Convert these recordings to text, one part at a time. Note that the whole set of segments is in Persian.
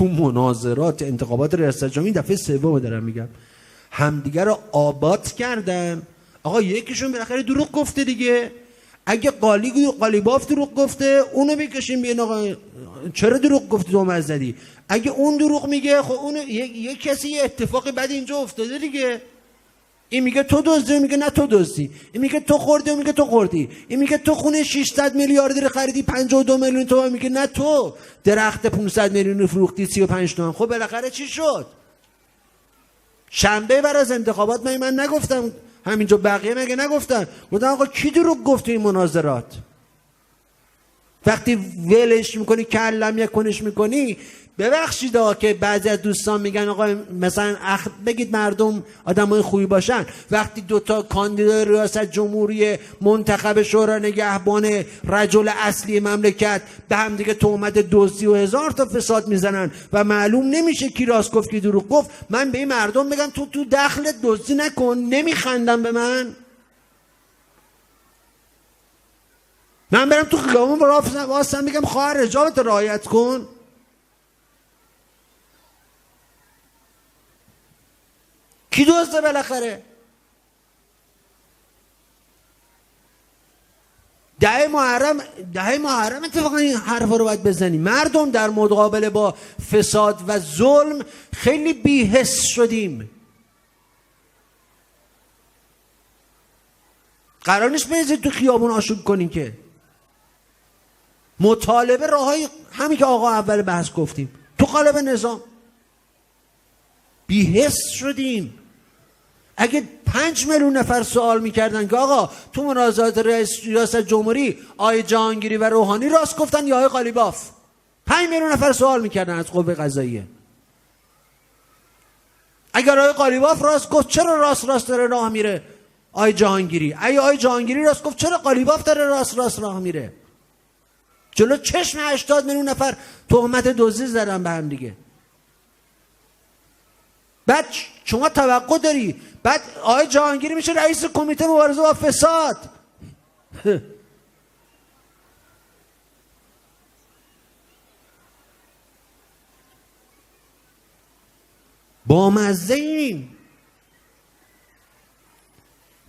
تو مناظرات انتخابات ریاست جمهوری دفعه سوم دارم میگم همدیگه رو آباد کردن. آقا یکیشون بالاخره دروغ گفته دیگه. اگه قالیباف دروغ گفته اونو بکشیم بیان آقا چرا دروغ گفتی تو مزدی. اگه اون دروغ میگه خب اون یک کسی یه اتفاقی بعد اینجا افتاده دیگه. این میگه تو دزدی، میگه نه تو دزدی. این میگه تو خوردی، میگه تو خوردی. این میگه تو خونه 600 میلیارد رو خریدی 52 میلیون تومان، میگه نه تو درخت 500 میلیون رو فروختی 35 تومن. خب بالاخره چی شد؟ شنبه بعد از انتخابات من نگفتم همینجا بقیه مگه نگفتن؟ گفتن آقا کی دروغ گفت این مناظرات؟ وقتی ولش میکنی کلم یکنش میکنی. ببخشید آقا که بعضی از دوستان میگن آقا مثلا بگید مردم آدمای خوبی باشن. وقتی دوتا کاندیدای ریاست جمهوری منتخب شورای نگهبان رجل اصلی مملکت به هم دیگه تهمت دزدی و 1000 تا فساد میزنن و معلوم نمیشه کی راست گفت کی دروغ گفت، من به این مردم بگم تو دخلت دزدی نکن، نمیخندم به من برم تو خیابون واسه میگم خواهر حجابت رعایت کن. کی دزده بالاخره؟ 10 محرم اتفاقا این حرفا رو باید بزنی. مردم در مقابله با فساد و ظلم خیلی بی‌حس شدیم. قرار نیست بریزید تو خیابون آشوب کنین که. مطالبه راههای همین که آقا اول بحث گفتیم تو قالب نظام. بی‌حس شدیم. اگه 5 میلیون نفر سوال میکردن که آقا تو مناظرات ریاست جمهوری آقای جهانگیری و روحانی راست گفتن یا آقای قالیباف، 5 میلیون نفر سوال میکردن از قوه قضاییه. اگر آقای قالیباف راست گفت چرا راست داره راه میره آقای جهانگیری؟ اگه آقای جهانگیری راست گفت چرا قالیباف داره راست راه میره؟ جلو چشم 80 میلیون نفر تهمت دزدی زدن به هم دیگه. بعد شما توقع داری بعد آقای جهانگیری میشه رئیس کمیته مبارزه با فساد. با مزه این.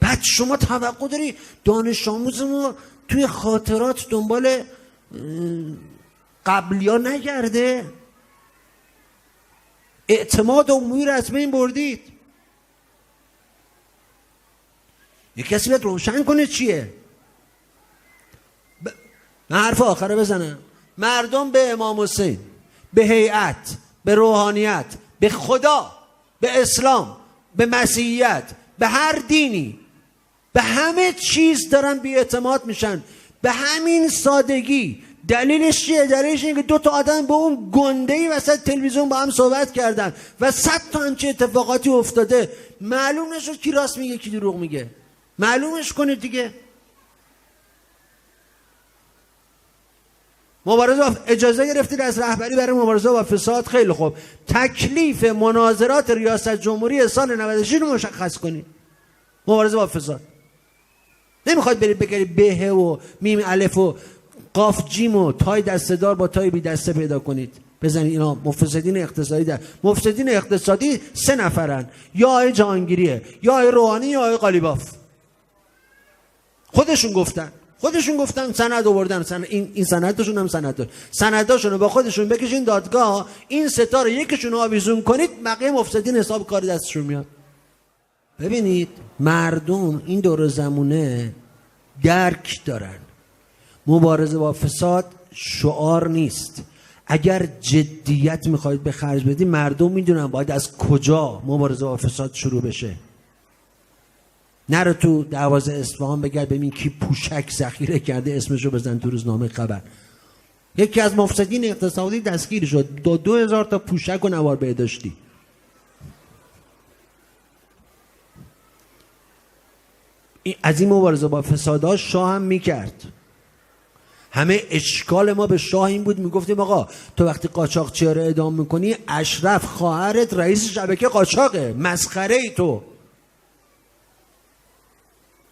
بعد شما توقع داری دانش آموز ما توی خاطرات دنبال قبلیا نگرده؟ اعتماد عمومی رو از بین بردید. یک کسی باید روشن کنه چیه. من حرف آخره بزنم. مردم به امام حسین، به هیئت، به روحانیت، به خدا، به اسلام، به مسیحیت، به هر دینی، به همه چیز دارن بی‌اعتماد میشن به همین سادگی. دلیلش چیه؟ دلیلش اینه که 2 تا آدم با اون گنده‌ای وسط تلویزیون با هم صحبت کردن و 100 تا همچین اتفاقاتی افتاده. معلوم نشد کی راست میگه کی دروغ میگه. معلومش کنید دیگه. مبارزه اجازه گرفتید از رهبری برای مبارزه با فساد، خیلی خوب. تکلیف مناظرات ریاست جمهوری سال 96 رو مشخص کنید. مبارزه با فساد. نمیخواید برید بگید به و میم الف و قاف جیم و تای دسته‌دار با تای بی دسته پیدا کنید بزنید. اینا مفسدین اقتصادی در مفسدین اقتصادی 3 نفرن، یا آقای جهانگیریه، یا آقای روحانی، یا آقای قالیباف. خودشون گفتن سند آوردن. این سندشون هم سنداشون رو با خودشون بکشین دادگاه. این 3 تا رو یکیشون رو آویزون کنید، بقیه مفسدین حساب کار دستشون میاد. ببینید مردم این دور زمونه درک دارن. مبارزه با فساد شعار نیست. اگر جدیت میخواید به خرج بدید، مردم میدونن باید از کجا مبارزه با فساد شروع بشه. نرو تو دروازه اصفهان بگرد ببین کی پوشک ذخیره کرده اسمشو بزن تو روزنامه خبر. یکی از مفسدین اقتصادی دستگیر شد، 2000 تا پوشک و نوار بهداشتی. از این مبارزه با فسادها شاه هم میکرد. همه اشکال ما به شاه این بود، میگفتیم آقا تو وقتی قاچاقچی‌ها رو اعدام میکنی، اشرف خواهرت رئیس شبکه قاچاقه، مسخره ای تو.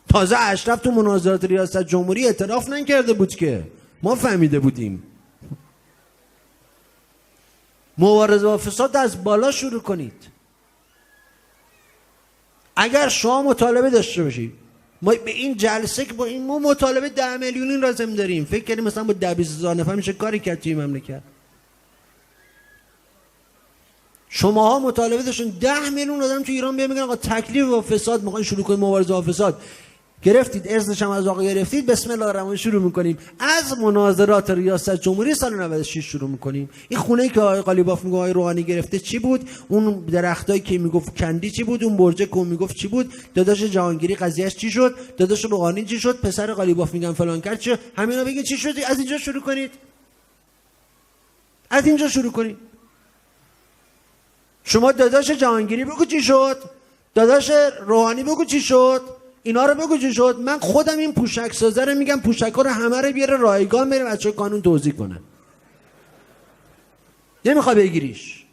تازه اشرف تو مناظرات ریاست جمهوری اعتراف نکرده بود که ما فهمیده بودیم. مبارزه با فساد از بالا شروع کنید. اگر شما مطالبه داشته باشید، ما به این جلسه که با این ما مطالبه 10 میلیونی لازم داریم، فکر کردیم مثلا با 10,000 نفر میشه کاری کرد توی مملکت. شماها مطالبه داشتین 10 میلیون آدم تو ایران بیان میگن آقا تکلیف با فساد میخواین شروع کنید مبارزه با فساد. گرفتید ارزش هم از آقا گرفتید، بسم الله الرحمن شروع میکنیم. از مناظرات ریاست جمهوری سال 96 شروع میکنیم. این خونه‌ای که آقای قالیباف میگه آقای روحانی گرفته چی بود؟ اون درختایی که میگفت کندی چی بود؟ اون برج که میگفت چی بود؟ داداش جهانگیری قضیهش چی شد؟ داداش روحانی چی شد؟ پسر قالیباف میگن فلان کرد چه؟ همینا بگین چی شد؟ از اینجا شروع کنید. از اینجا شروع کنید. شما داداش جهانگیری بگو چی شد؟ داداش روحانی بگو چی شد؟ اینا رو بگو چی شد؟ من خودم این پوشک سازه رو میگم پوشک‌ها رو همه رو بیاره رایگان، بره بچه‌ها قانون توزیع کنه. نمیخواد بگیریش.